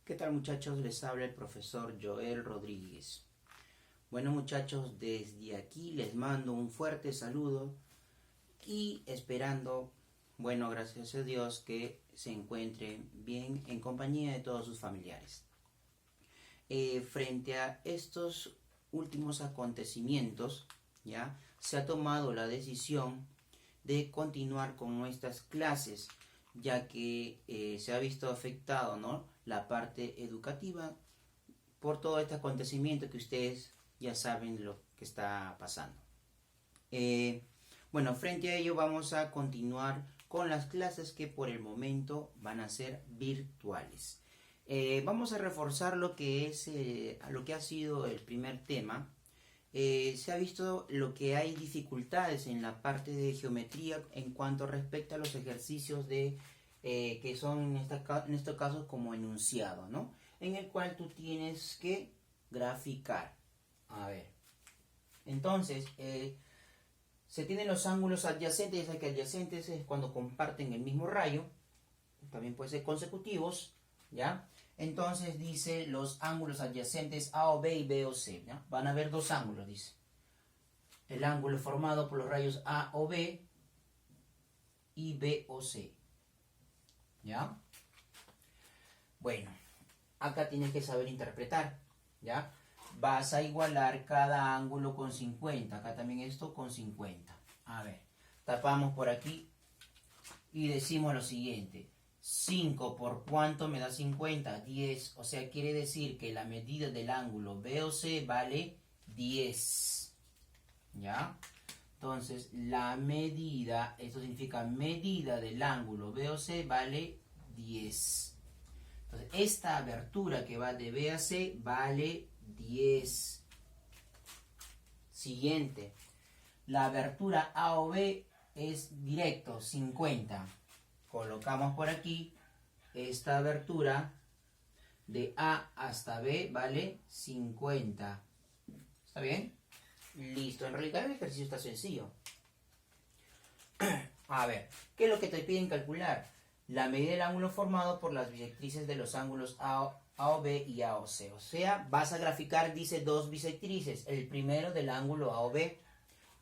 ¿Qué tal, muchachos? Les habla el profesor Joel Rodríguez. Bueno, muchachos, desde aquí les mando un fuerte saludo y esperando, bueno, gracias a Dios, que se encuentren bien en compañía de todos sus familiares. Frente a estos últimos acontecimientos, ya se ha tomado la decisión de continuar con nuestras clases, ya que se ha visto afectado, ¿no?, la parte educativa por todo este acontecimiento que ustedes ya saben lo que está pasando. Bueno, frente a ello vamos a continuar con las clases que por el momento van a ser virtuales. Vamos a reforzar lo que es lo que ha sido el primer tema. Se ha visto lo que hay dificultades en la parte de geometría en cuanto respecta a los ejercicios de que son en este caso como enunciado, ¿no? En el cual tú tienes que graficar. A ver, entonces se tienen los ángulos adyacentes. Ya sabes que adyacentes es cuando comparten el mismo rayo, también puede ser consecutivos, ¿ya? Entonces dice los ángulos adyacentes A o B y B o C, ¿ya? Van a haber dos ángulos, dice. El ángulo formado por los rayos A o B y B o C, ¿ya? Bueno, acá tienes que saber interpretar, ¿ya? Vas a igualar cada ángulo con 50. Acá también esto con 50. A ver, tapamos por aquí y decimos lo siguiente. 5 por cuánto me da 50, 10. O sea, quiere decir que la medida del ángulo BOC vale 10. ¿Ya? Entonces, la medida, esto significa medida del ángulo BOC vale 10. Entonces, esta abertura que va de B a C vale 10. Siguiente. La abertura A o B es directo, 50. Colocamos por aquí esta abertura de A hasta B vale 50. ¿Está bien? Listo. En realidad el ejercicio está sencillo. A ver, ¿qué es lo que te piden calcular? La medida del ángulo formado por las bisectrices de los ángulos A o B y A o C. O sea, vas a graficar, dice, dos bisectrices. El primero del ángulo A o B.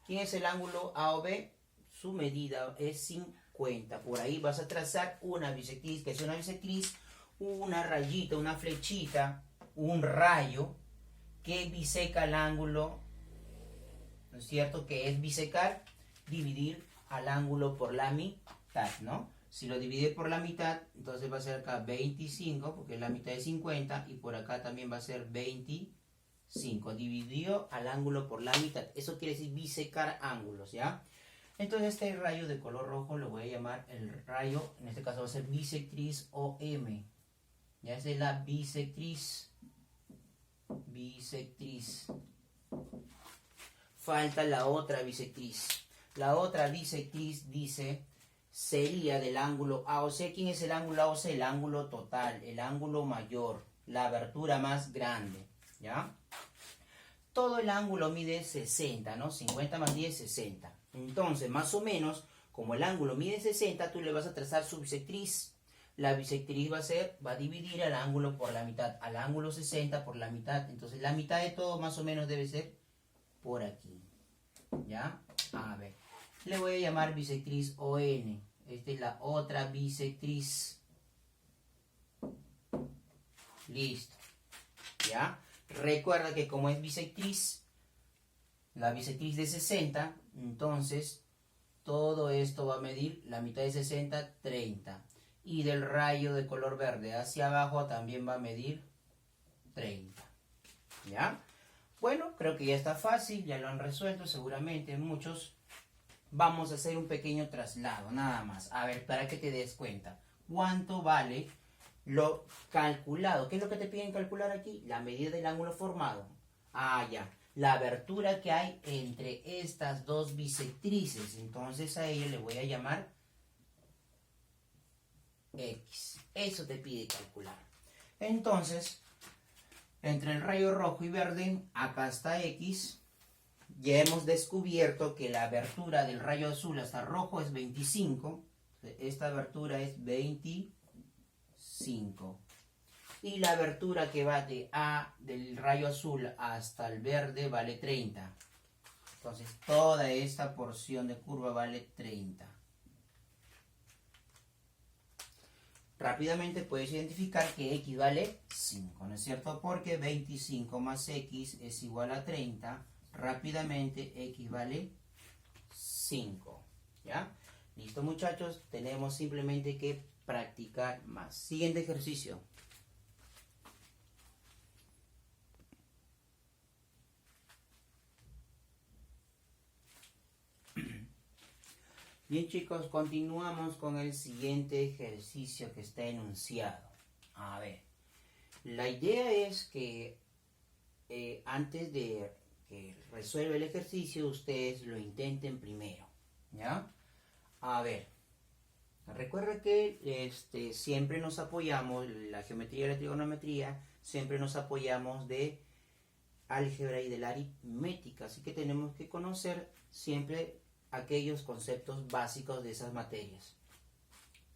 ¿Quién es el ángulo A o B? Su medida es 50. Por ahí vas a trazar una bisectriz, que es una bisectriz, una rayita, una flechita, un rayo que biseca el ángulo, ¿no es cierto? Que es bisecar, dividir al ángulo por la mitad, ¿no? Si lo divide por la mitad, entonces va a ser acá 25, porque es la mitad de 50, y por acá también va a ser 25. Dividió al ángulo por la mitad. Eso quiere decir bisecar ángulos, ¿ya? Entonces este rayo de color rojo lo voy a llamar el rayo, en este caso va a ser bisectriz OM. Ya esa es la bisectriz. Bisectriz. Falta la otra bisectriz. La otra bisectriz dice, sería del ángulo AOC. ¿Quién es el ángulo AOC? El ángulo total, el ángulo mayor, la abertura más grande, ¿ya? Todo el ángulo mide 60, ¿no? 50 más 10, 60. Entonces, más o menos, como el ángulo mide 60, tú le vas a trazar su bisectriz. La bisectriz va a dividir al ángulo por la mitad, al ángulo 60 por la mitad. Entonces, la mitad de todo más o menos debe ser por aquí, ¿ya? A ver, le voy a llamar bisectriz ON. Esta es la otra bisectriz. Listo, ¿ya? Recuerda que como es bisectriz, la bisectriz de 60, entonces todo esto va a medir la mitad de 60, 30. Y del rayo de color verde hacia abajo también va a medir 30. ¿Ya? Bueno, creo que ya está fácil, ya lo han resuelto seguramente muchos. Vamos a hacer un pequeño traslado, nada más. A ver, para que te des cuenta. ¿Cuánto vale lo calculado? ¿Qué es lo que te piden calcular aquí? La medida del ángulo formado. Ah, ya. La abertura que hay entre estas dos bisectrices. Entonces a ella le voy a llamar X. Eso te pide calcular. Entonces, entre el rayo rojo y verde, acá está X. Ya hemos descubierto que la abertura del rayo azul hasta rojo es 25. Esta abertura es 25. Y la abertura que va de A, del rayo azul hasta el verde, vale 30. Entonces, toda esta porción de curva vale 30. Rápidamente puedes identificar que x vale 5, ¿no es cierto? Porque 25 más x es igual a 30. Rápidamente x vale 5. ¿Ya? Listo, muchachos. Tenemos simplemente que practicar más. Siguiente ejercicio. Bien, chicos, continuamos con el siguiente ejercicio que está enunciado. A ver, la idea es que antes de que resuelva el ejercicio, ustedes lo intenten primero, ¿ya? A ver, recuerda que siempre nos apoyamos, la geometría y la trigonometría, siempre nos apoyamos de álgebra y de la aritmética, así que tenemos que conocer siempre aquellos conceptos básicos de esas materias.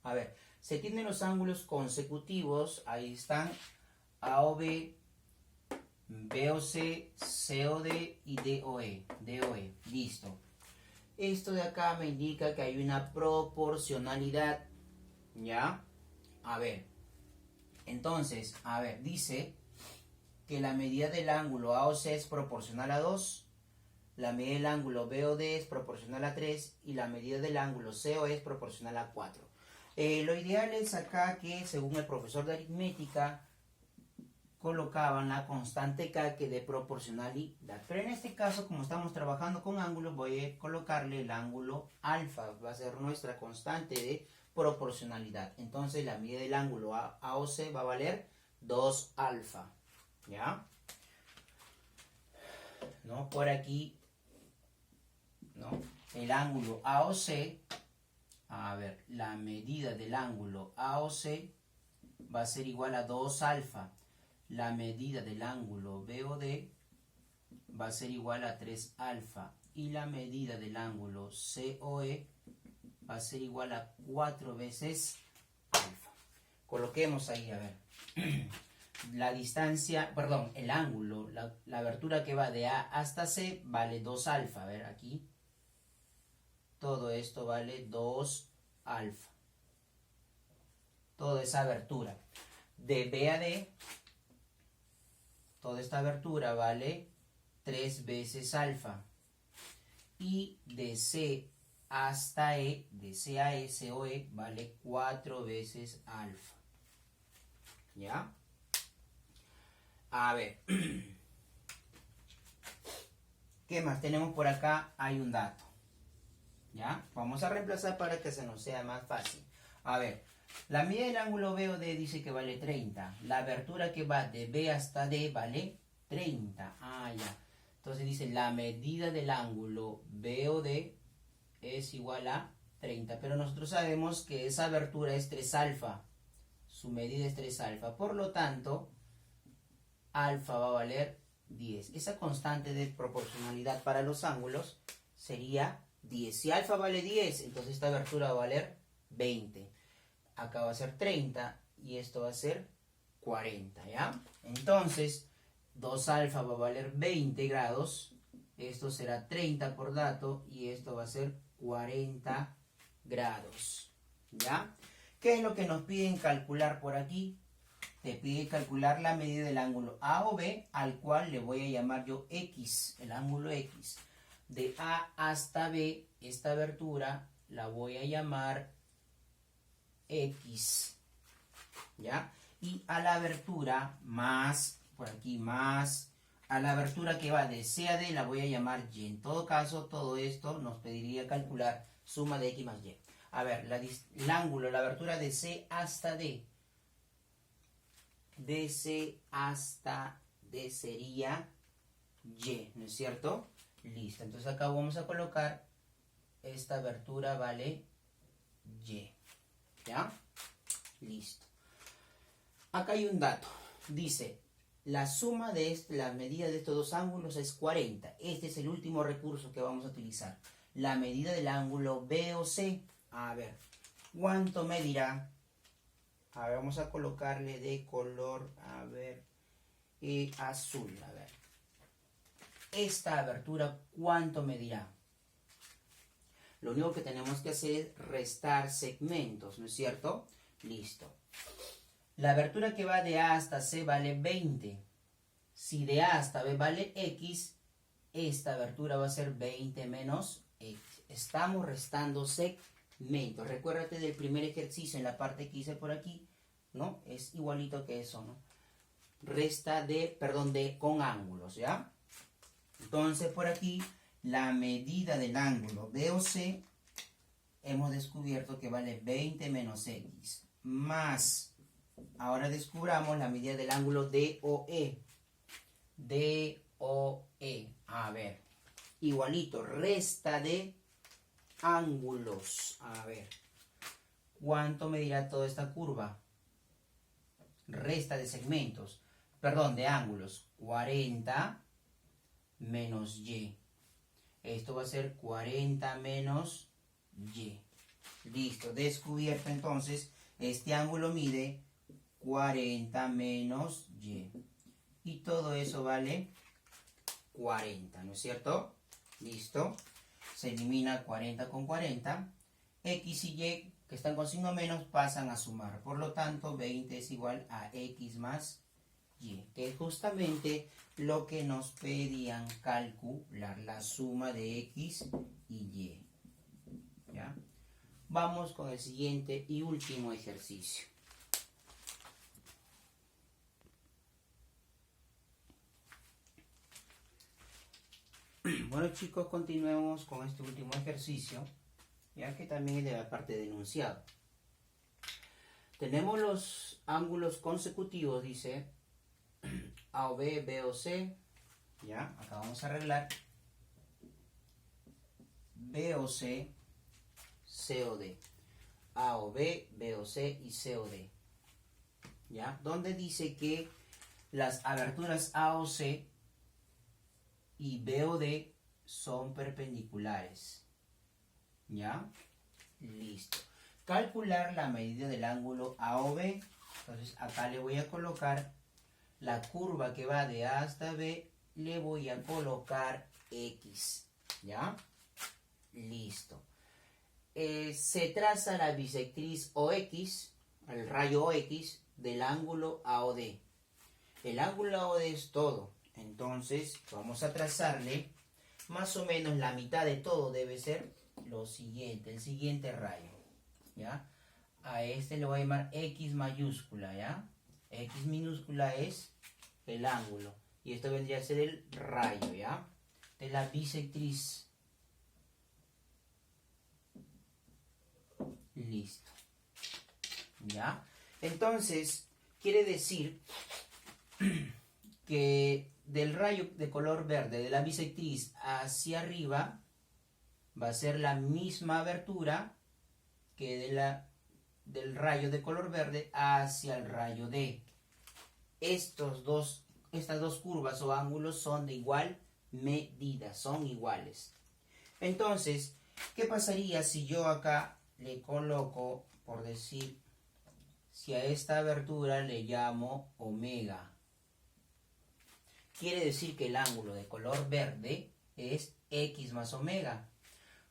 A ver, se tienen los ángulos consecutivos, ahí están AOB, BOC, COD y DOE. Listo. Esto de acá me indica que hay una proporcionalidad, ¿ya? A ver, entonces, a ver, dice que la medida del ángulo AOC es proporcional a 2, la medida del ángulo BOD es proporcional a 3 y la medida del ángulo COE es proporcional a 4. Lo ideal es acá que, según el profesor de aritmética, colocaban la constante K que de proporcionalidad. Pero en este caso, como estamos trabajando con ángulos, voy a colocarle el ángulo alfa. Va a ser nuestra constante de proporcionalidad. Entonces, la medida del ángulo AOC va a valer 2 alfa. ¿Ya? ¿No? Por aquí, ¿no? El ángulo AOC, a ver, la medida del ángulo AOC va a ser igual a 2 alfa. La medida del ángulo BOD va a ser igual a 3 alfa. Y la medida del ángulo COE va a ser igual a 4 veces alfa. Coloquemos ahí, a ver. La distancia, perdón, el ángulo, la abertura que va de A hasta C vale 2 alfa. A ver, aquí. Todo esto vale 2 alfa. Toda esa abertura. De B a D, toda esta abertura vale 3 veces alfa. Y de C hasta E, de C a E, COE, vale 4 veces alfa. ¿Ya? A ver, ¿qué más tenemos por acá? Hay un dato, ¿ya? Vamos a reemplazar para que se nos sea más fácil. A ver, la medida del ángulo BOD dice que vale 30. La abertura que va de B hasta D vale 30. Ah, ya. Entonces dice, la medida del ángulo BOD es igual a 30. Pero nosotros sabemos que esa abertura es 3 alfa. Su medida es 3 alfa. Por lo tanto, alfa va a valer 10. Esa constante de proporcionalidad para los ángulos sería 10. Si alfa vale 10, entonces esta abertura va a valer 20. Acá va a ser 30 y esto va a ser 40, ¿ya? Entonces, 2 alfa va a valer 20 grados. Esto será 30 por dato y esto va a ser 40 grados, ¿ya? ¿Qué es lo que nos piden calcular por aquí? Te pide calcular la medida del ángulo A o B, al cual le voy a llamar yo X, el ángulo X. De A hasta B, esta abertura la voy a llamar X, ¿ya? Y a la abertura más, por aquí más, a la abertura que va de C a D la voy a llamar Y. En todo caso, todo esto nos pediría calcular suma de X más Y. A ver, el ángulo, la abertura de C hasta D. De C hasta D sería Y, ¿no es cierto? Listo, entonces acá vamos a colocar esta abertura vale Y, ¿ya? Listo. Acá hay un dato, dice, la suma de la medida de estos dos ángulos es 40. Este es el último recurso que vamos a utilizar. La medida del ángulo BOC, a ver, ¿cuánto medirá A ver, vamos a colocarle de color, a ver, azul, a ver. Esta abertura, ¿cuánto medirá? Lo único que tenemos que hacer es restar segmentos, ¿no es cierto? Listo. La abertura que va de A hasta C vale 20. Si de A hasta B vale X, esta abertura va a ser 20 menos X. Estamos restando segmentos. Recuérdate del primer ejercicio en la parte que hice por aquí, ¿no? Es igualito que eso, ¿no? Resta con ángulos, ¿ya? Entonces por aquí la medida del ángulo BOC hemos descubierto que vale 20 menos X. Más, ahora descubramos la medida del ángulo DOE. DOE. A ver, igualito, resta de ángulos. A ver, ¿cuánto medirá toda esta curva? Resta de segmentos, perdón, de ángulos. 40 menos Y. Esto va a ser 40 menos Y. Listo, descubierto entonces. Este ángulo mide 40 menos Y. Y todo eso vale 40, ¿no es cierto? Listo. Se elimina 40 con 40. X y Y, que están con signo menos, pasan a sumar. Por lo tanto, 20 es igual a X más Y, que es justamente lo que nos pedían calcular, la suma de X y Y. ¿Ya? Vamos con el siguiente y último ejercicio. Bueno chicos, continuemos con este último ejercicio, ya que también es de la parte de enunciado. Tenemos los ángulos consecutivos, dice A o B, B o C. Ya, acá vamos a arreglar B o C, C o D. A o B, B o C y C o D. ¿Ya? Donde dice que las aberturas A o C y B o D son perpendiculares. ¿Ya? Listo. Calcular la medida del ángulo A o B. Entonces acá le voy a colocar la curva que va de A hasta B, le voy a colocar X. ¿Ya? Listo. Se traza la bisectriz OX, el rayo OX, del ángulo AOD. El ángulo AOD es todo. Entonces, vamos a trazarle más o menos la mitad de todo debe ser lo siguiente, el siguiente rayo. ¿Ya? A este le voy a llamar X mayúscula, ¿ya? X minúscula es el ángulo. Y esto vendría a ser el rayo, ¿ya? De la bisectriz. Listo. ¿Ya? Entonces, quiere decir que del rayo de color verde, de la bisectriz hacia arriba, va a ser la misma abertura que del rayo de color verde hacia el rayo D. Estas dos curvas o ángulos son de igual medida, son iguales. Entonces, ¿qué pasaría si yo acá le coloco, por decir, si a esta abertura le llamo omega? Quiere decir que el ángulo de color verde es X más omega.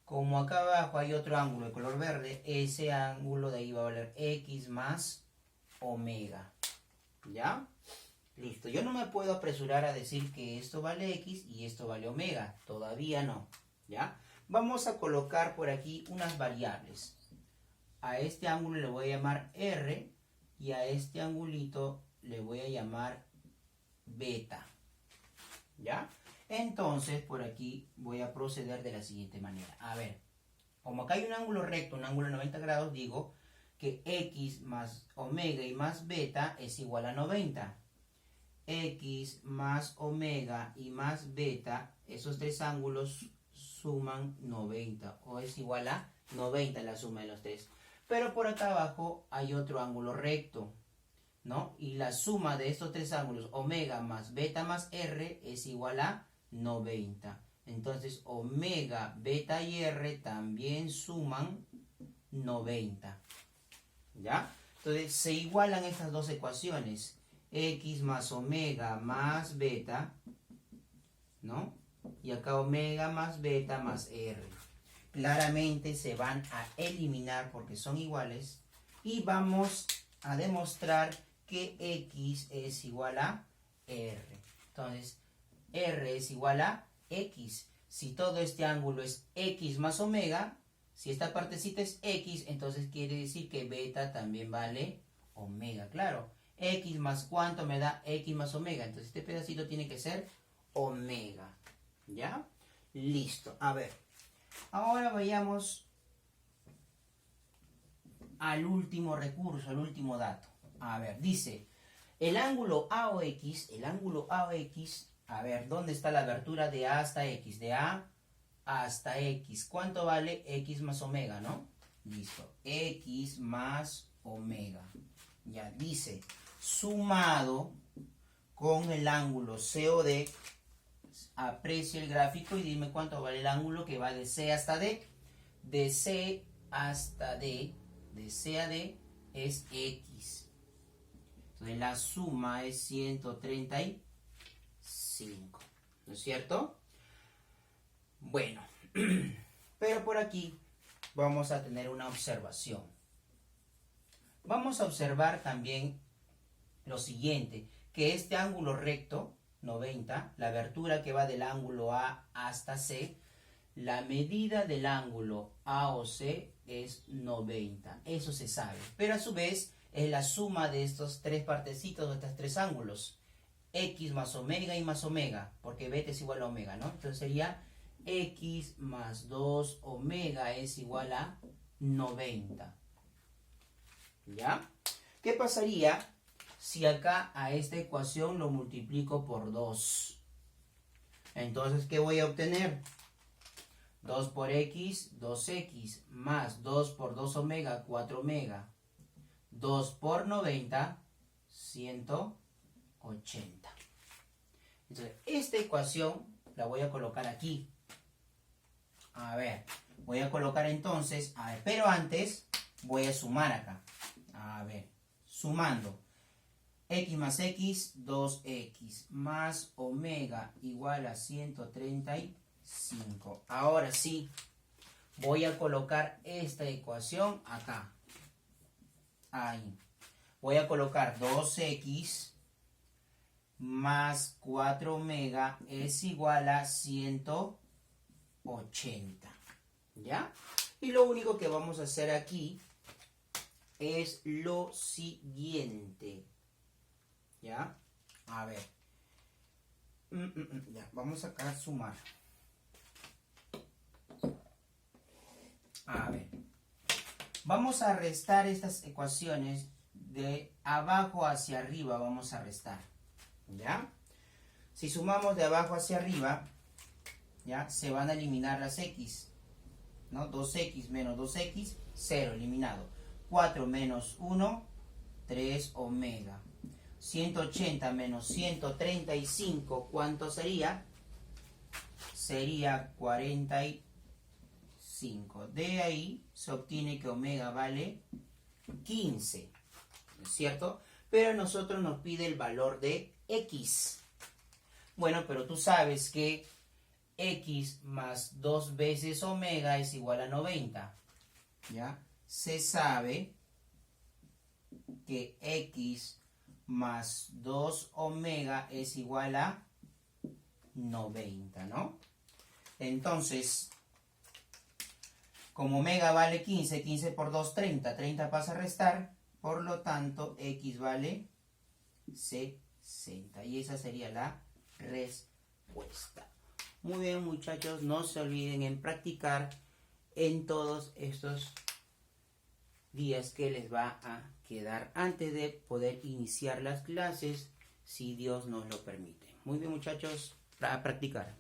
Como acá abajo hay otro ángulo de color verde, ese ángulo de ahí va a valer X más omega. ¿Ya? Listo. Yo no me puedo apresurar a decir que esto vale X y esto vale omega. Todavía no. ¿Ya? Vamos a colocar por aquí unas variables. A este ángulo le voy a llamar R y a este angulito le voy a llamar beta. ¿Ya? Entonces, por aquí voy a proceder de la siguiente manera. A ver, como acá hay un ángulo recto, un ángulo de 90 grados, digo que X más omega y más beta es igual a 90. X más omega y más beta, esos tres ángulos suman 90, o es igual a 90 la suma de los tres. Pero por acá abajo hay otro ángulo recto, ¿no? Y la suma de estos tres ángulos, omega más beta más R, es igual a 90. Entonces, omega, beta y R también suman 90. ¿Ya? Entonces se igualan estas dos ecuaciones. X más omega más beta, ¿no? Y acá omega más beta más R. Claramente se van a eliminar porque son iguales. Y vamos a demostrar que X es igual a R. Entonces, R es igual a X. Si todo este ángulo es X más omega, si esta partecita es X, entonces quiere decir que beta también vale omega. Claro, X más cuánto me da X más omega. Entonces este pedacito tiene que ser omega. ¿Ya? Listo. A ver. Ahora vayamos al último recurso, al último dato. A ver, dice, el ángulo AOX, a ver, ¿dónde está la abertura de A hasta X? De A hasta X. ¿Cuánto vale X más omega, no? Listo. X más omega. Ya, dice, sumado con el ángulo COD, aprecia el gráfico y dime cuánto vale el ángulo que va de C hasta D. De C hasta D, de C a D es X. Entonces la suma es 135. ¿No es cierto? Bueno, pero por aquí vamos a tener una observación. Vamos a observar también lo siguiente, que este ángulo recto, 90, la abertura que va del ángulo A hasta C, la medida del ángulo AOC es 90. Eso se sabe. Pero a su vez es la suma de estos tres partecitos, de estos tres ángulos. X más omega y más omega, porque beta es igual a omega, ¿no? Entonces sería X más 2 omega es igual a 90. ¿Ya? ¿Qué pasaría si acá a esta ecuación lo multiplico por 2? Entonces, ¿qué voy a obtener? 2 por X, 2X, más 2 por 2 omega, 4 omega. 2 por 90, 180. Entonces, esta ecuación la voy a colocar aquí. A ver, voy a colocar entonces, a ver, pero antes voy a sumar acá. A ver, sumando. X más X, 2X, más omega igual a 135. Ahora sí, voy a colocar esta ecuación acá. Ahí. Voy a colocar 2X más 4 omega es igual a 180. ¿Ya? Y lo único que vamos a hacer aquí es lo siguiente. ¿Ya? A ver. Ya, vamos acá a sumar. A ver. Vamos a restar estas ecuaciones de abajo hacia arriba. Vamos a restar. ¿Ya? Si sumamos de abajo hacia arriba, ¿ya? Se van a eliminar las X. ¿No? 2X menos 2X, 0, eliminado. 4 menos 1, 3 omega. 180 menos 135, ¿cuánto sería? Sería 45. De ahí se obtiene que omega vale 15, ¿no es cierto? Pero a nosotros nos pide el valor de X. Bueno, pero tú sabes que X más 2 veces omega es igual a 90. ¿Ya? Se sabe que X más 2 omega es igual a 90, ¿no? Entonces, como omega vale 15, 15 por 2, 30, 30 pasa a restar, por lo tanto, X vale 60. Y esa sería la respuesta. Muy bien, muchachos, no se olviden en practicar en todos estos días que les va a quedar antes de poder iniciar las clases, si Dios nos lo permite. Muy bien, muchachos, a practicar.